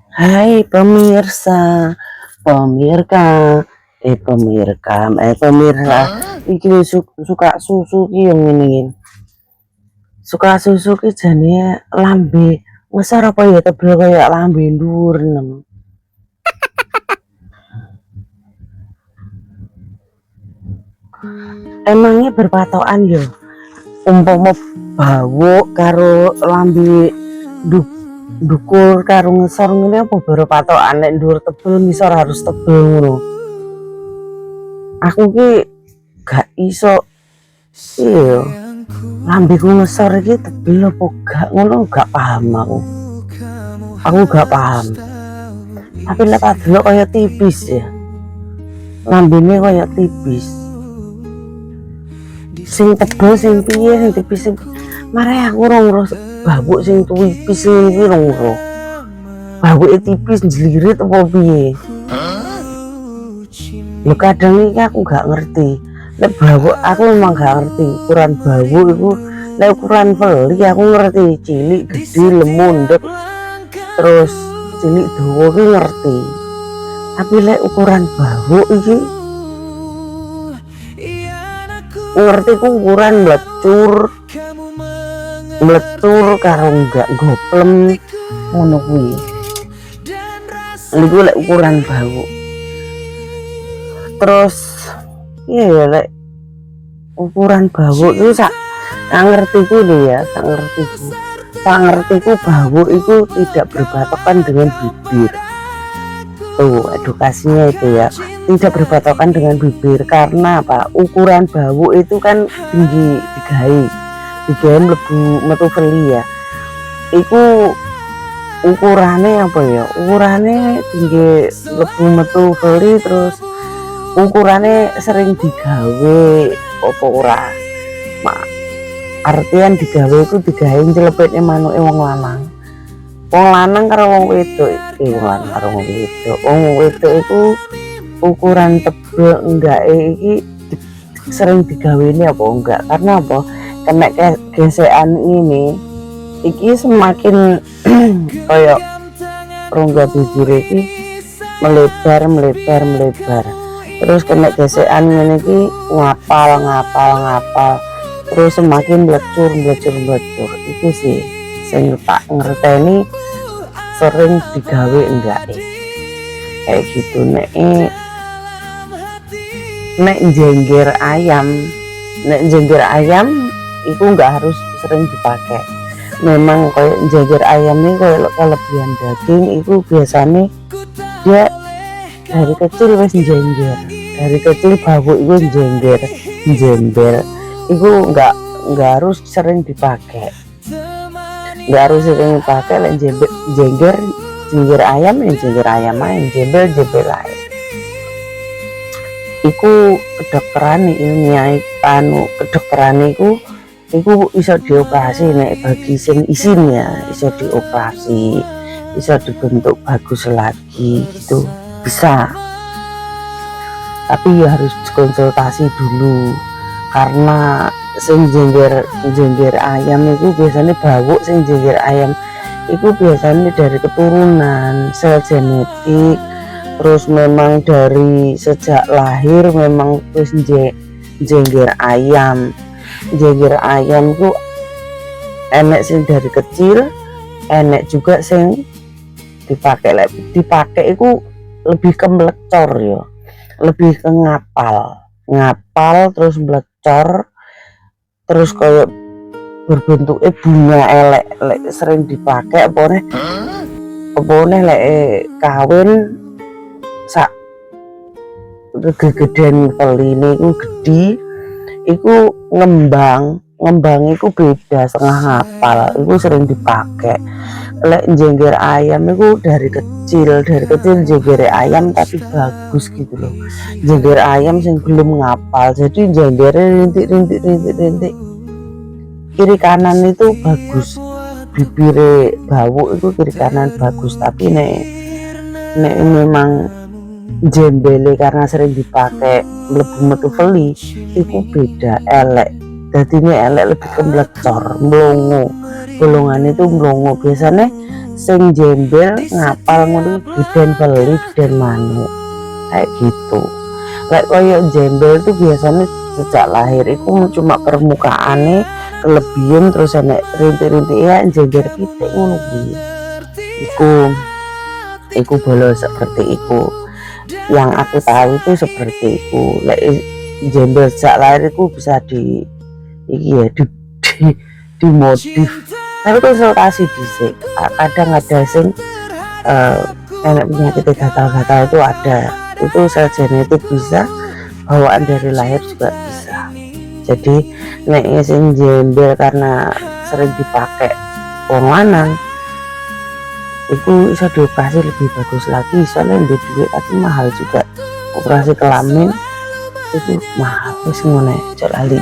Hai pemirsa, pemirka, pemirsa, iki suka susu ki yang ini, suka susu ki jane lambe, ngesar apa ya tebel kayak lambe ndur nem. Emangnya berpatokan ya, umpama bau karo lambe du dukur karo ngesor ngene apa berpatokan nek ndur tebel ngisor harus tebel ngono. Aku ki gak iso iya lambeku ngesor iki tebel apa gak ngono gak paham aku gak paham tapi lek delok kaya tipis ya lambene kaya tipis sing tebel sing piye sing tipis sing mare aku ora ngurus babuk sing tipis iki ora ngurus babuke tipis jlirit apa piye ya kadang iki aku gak ngerti lek babuk aku memang gak ngerti ukuran babuk itu lek ukuran peli aku ngerti cilik gede lemundek terus cilik dawa ki ngerti tapi lek ukuran babuk iki ngerti ku ukuran mlecur karo enggak goplem ngono kuwi niku lek ukuran babuk terus iya lek ukuran babuk itu sak ngertiku lho ya sak ngertiku babuk itu tidak berbatokan dengan bibir tuh edukasinya itu ya tidak berbatokan dengan bibir karena apa ukuran babuk itu kan tinggi digawe mlebu metu veli ya iku ukurannya apa ya ukurannya tinggi mlebu metu veli terus ukurannya sering digawe apa ora artian digawe itu digawe njelepetne manuke wong lanang karo wong wedok wong wedok itu ukuran tebel enggak iki sering digawe ini apa enggak karena apa kena gesekan ini iki semakin kayak rongga bibir iki melebar terus kena gesekan ini iki ngapal terus semakin melecur itu sih sing tak ngerteni sering digawe enggak kayak gitu nek jengger ayam itu enggak harus sering dipakai memang kayak jengger ayam ini kayak kelebihan daging itu biasanya dia dari kecil wis jengger dari kecil babuk itu jember itu enggak harus sering dipakai lek jengger ayam jembel ayam iku kedokteran ilmiah kedokteran iku iso dioperasi nek bagi sing isin ya iso dioperasi iso dibentuk bagus lagi gitu bisa tapi ya harus konsultasi dulu karena sing jengger ayam itu biasanya babuk sing jengger ayam itu biasanya dari keturunan sel genetik terus memang dari sejak lahir memang terus jengger ayam itu enek sing dari kecil enek juga sing dipakai itu lebih ke melecor ya lebih ke ngapal terus melecor terus kayak berbentuk bunga elek sering dipakai apa nih lek kawin sak gegedan peline iku gede iku ngembang iku beda setengah ngapal iku sering dipakai lek jengger ayam itu dari kecil jengger ayam tapi bagus gitu loh jengger ayam yang belum ngapal jadi jenggernya rintik kiri kanan itu bagus bibire bawuk itu kiri kanan bagus tapi nek memang jembele karena sering dipakai mlebu metu veli itu beda elek jadinya elek lebih ke melecor melongo golongan itu melongo biasanya sing jembel ngapal ngono bidan beli bidan manuk kayak gitu. Kayak koyo jembel tuh biasanya sejak lahir itu cuma permukaannya kelebihan terus enek rintik-rintik ya jembel kita ngono kuwi. Iku boleh seperti itu. Yang aku tahu itu seperti itu. Lek jembel sejak lahir itu bisa iki ya dimodif. Tapi konsultasi dhisik. Kadang ada sing enek penyakit gatal-gatal itu ada. Itu sel genetik bisa, bawaan dari lahir juga bisa. Jadi nek sing jembel karena sering dipakai wong lanang itu bisa dioperasi lebih bagus lagi, soalnya duit tapi mahal juga. Operasi kelamin itu mahal, wis ngene, jek lali.